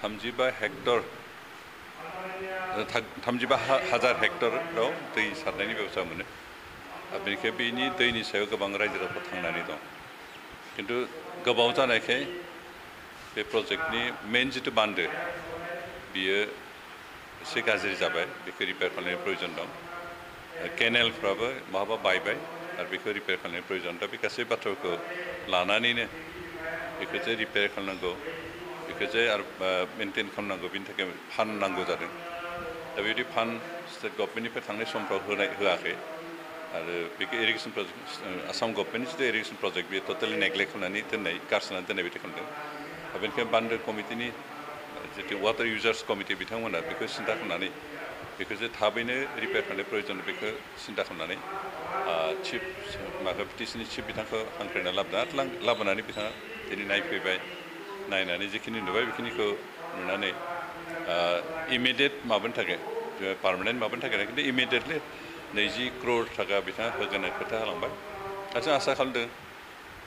35 Hector 35,000 हेक्टराव दै सारनायनि बेबस्था मोनो बेनिखाय बेनि दैनि सायाव गोबां रायजो राजाफोर थांनानै दं खिन्थु गोबाव जानायखाय बे प्रजेक्टनि मेन जितु बान्दो बियो एसे गाज्रि जाबाय बेखौ रिपेयार खालामनायनि प्रयोजन दं केनेलफ्राबो माबा बायबाय आरो बेखौ रिपेयार खालामनायनि प्रयोजन दा बे गासै बाथ्राखौ लानानैनो बेखौ जे रिपेयार खालामनांगौ बेखौ जे आरो मेनटेन खालामनांगौ बेनि थाखाय फान्ड नांगौ जादों दा बेबायदि फान्ड स्टेट गभर्नमेन्टनिफ्राय थांनाय समफ्राव होआखै आरो बेखौ इरिगेसन प्रजेक्ट आसाम गभर्नमेन्टनि जितु इरिगेसन प्रजेक्ट बेयो टटेलि नेग्लेक्ट खालामनानै दोननाय गारसोनानै दोननाय बायदि खालामदों बेनिखायनो बान्दो कमिटिनि जितु वाटार इउजार्स कमिटि बिथांमोना बेखौ सिन्था खालामनानै बेखौ जे थाबैनो रिपेयार खालामनाय प्रयोजन बेखौ सिन्था खालामनानै चिफ माबा पिटिसिनि चिफ बिथांखौ हांख्रायना लाबोनानै बिथाङा दिनै नायफैबाय नायनानै जिखिनि नुबाय बेखिनिखौ नुनानै इमिडियेट माबानि थाखाय पार्मानेन्ट माबानि थाखाय खिन्थु इमिडियेटलि 20 करोड़ थाखा बिथाङा होगोन खोथा होलांबाय आरो जों आसा खालामदों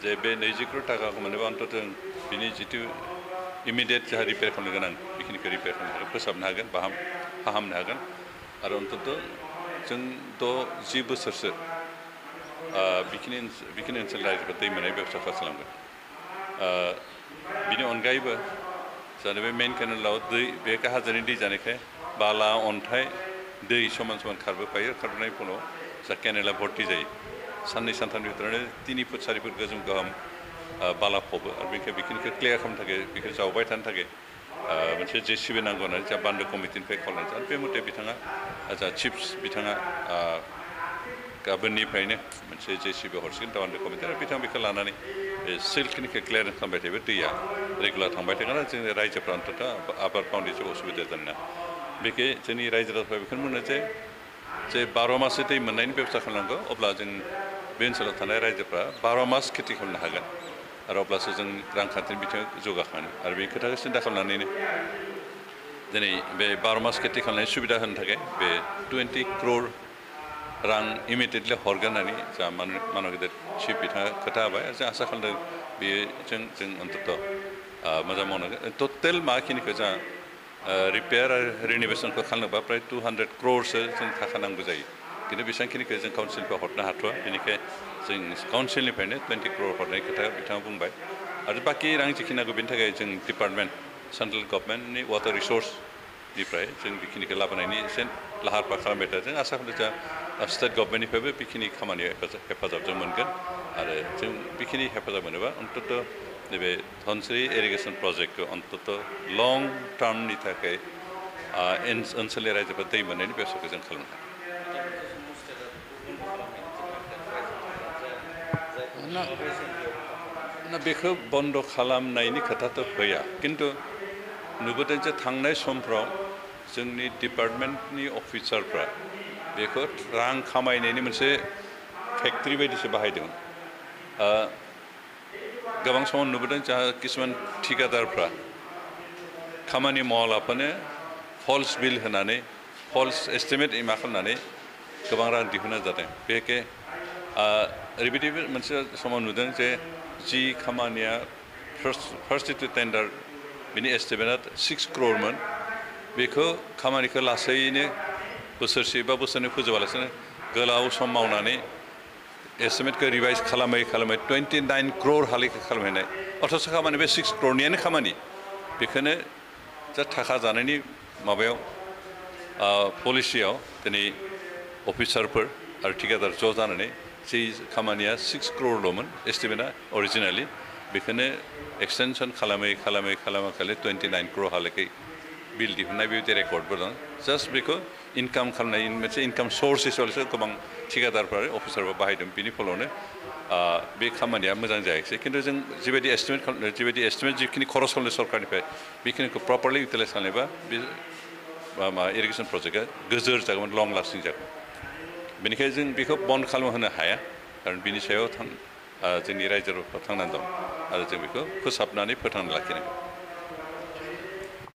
जे बे 20 करोड़ थाखाखौ मोनोबा अन्तत जों बिनि जितु इमिडियेट जाहा रिपेयार खालामनो गोनां बेखिनिखौ रिपेयार खालामनो हागोन फोसाबनो हागोन फाहामनो हागोन आरो अन्तत जों 10 बोसोरसो बिखिनि ओनसोल रायजोफोर दै मोननाय बेबस्था खालामगोन बिनि अनगायैबो जानो बे मेइन केनेलाव दै बे हाजोनि दै जानायखाय बाला अन्थाइ दै समान समान खारबोफायो खारबोनायनि उनाव जा केनेला भर्ति जायो साननै सानथामनि भितरावनो 3 फुट 4 फुट गोजौ गाहाम बाला फबो आरो बेखिनिखौ क्लियार खालामनो थाखाय बेखौ जावबाय थानो थाखाय मोनसे JCB नांगौ होननानै जा बान्दो कमिटिनिफ्राय खावलायनाय जादों बे मथे बिथाङा जा चिफ बिथाङा गाबोननिफ्रायनो मोनसे JCB हरसिगोन बान्दो कमिटि आरो बिथाङा बेखौ लानानै सिलखिनिखौ क्लियारेन्स खालामबाय थायोबा दैया रेगुलार थांबाय थागोन आरो जोंनि रायजोफ्रा अन्तत आबाद मावनाय जेबो असुबिदा जानाय नङा बेखौ जोंनि रायजो राजाफ्रा बेखौनो बुङो जे 12 मासो दै मोननायनि बेबस्था खालामनांगौ अब्ला जों बे ओनसोलाव थानाय रायजोफ्रा 12 मास खेथि खालामनो हागोन आरो अब्लासो जों रांखान्थिनि बिथिङाव जौगाखाङो आरो बे खोथाखौ सिन्था खालामनानैनो दिनै बे 12 मास खेथि खालामनायनि सुबिदा होनो थाखाय बे 20 करोड़ रां इमिडियेटलि हरगोन होननानै जा मानब गेदेर चिफ बिथाङा खोथा होबाय जों आसा खालामदों बेजों जों अन्तत मोजां मावनांगोन टटेल माखिनिखौ जा रिपेयार आरो रिन'भेसनखौ खालामनोबा प्राय 200 करोड़सो जों थाखा नांगौ जायो खिन्थु बेसेबांखिनिखौ जों काउन्सिलनिफ्राय हरनो हाथ'वा बेनिखाय जों काउन्सिलनिफ्रायनो 20 करोड़ हरनाय खोथा बिथाङा बुंबाय आरो बाखि रां जिखिनि नांगौ बेनि थाखाय जों डिपार्टमेन्ट सेन्ट्रेल गभर्नमेन्टनि वाटार रिसोर्सनिफ्राय जों बेखिनिखौ लाबोनायनि एसे लाहार फाहार खालामबाय थादों जों आसा खालामदों जा स्टेट गभर्नमेन्टनिफ्रायबो बेखिनि खामानियाव हेफाजाब जों मोनगोन आरो जों बेखिनि हेफाजाब मोनोबा अन्तत नैबे धनस्रि इरिगेसन प्रजेक्टखौ अन्तत लं टार्मनि थाखाय ओनसोलनि रायजोफोर दै मोननायनि बेबस्थाखौ जों खालामनो हागोन ना बेखौ बन्द खालामनायनि खोथाथ' फैया खिन्थु नुबोदों जे थांनाय समफ्राव जोंनि डिपार्टमेन्टनि अफिसारफ्रा बेखौ रां खामायनायनि मोनसे फेक्ट्रि बायदिसो बाहायदों गोबां समाव नुबोदों जा किसुमान ठिकादारफ्रा खामानि मावालाफानो फल्स बिल होनानै फल्स एस्टिमेट मा खालामनानै गोबां रां दिहुननाय जादों बेखे ओरैबायदि मोनसे समाव नुदों जे जि खामानिया फार्स्ट जितु टेन्डार बिनि एस्टिमेटआ 6 करोड़मोन बेखौ खामानिखौ लासैनो बोसोरसे बा बोसोरनै फोजोबालासिनो गोलाव सम मावनानै एस्टिमेटखौ रिभाइज खालामै 29 करोड़ हालागै खालामहैनाय अथच खामानि बे 6 करोड़नियानो खामानि बेखौनो जा थाखा जानायनि माबायाव पलिसियाव दिनै अफिसारफोर आरो ठिकादार ज' जानानै जि खामानिया 6 करोड़ल'मोन एस्टिमेटआ अरिजिनेलि बेखौनो एक्सटेनसन खालामै 29 करोड़ हालागै बिल दिहुननाय बेबायदि रेकर्डबो दं जास्ट बेखौ इनकाम खालामनाय मोनसे इनकाम सर्स हिसाबैसो गोबां ठिकादारफ्रा अफिसारफ्रा बाहायदों बिनि फलावनो बे खामानिया मोजां जायाखिसै खिन्थु जों जिबायदि एस्टिमेट जिखिनि खरस खालामनो सरकारनिफ्राय बेखिनिखौ प्रपारलि इउटिलाइज खालामोबा बे माबा इरिगेसन प्रजेक्टआ गोजोर जागोन लं लास्टिं जागोन बेनिखायनो जों बेखौ बन्द खालामहोनो हाया खारन बिनि सायाव जोंनि रायजोफोरा थांनानै दं आरो जों बेखौ फोसाबनानै फोथांना लाखिनांगोन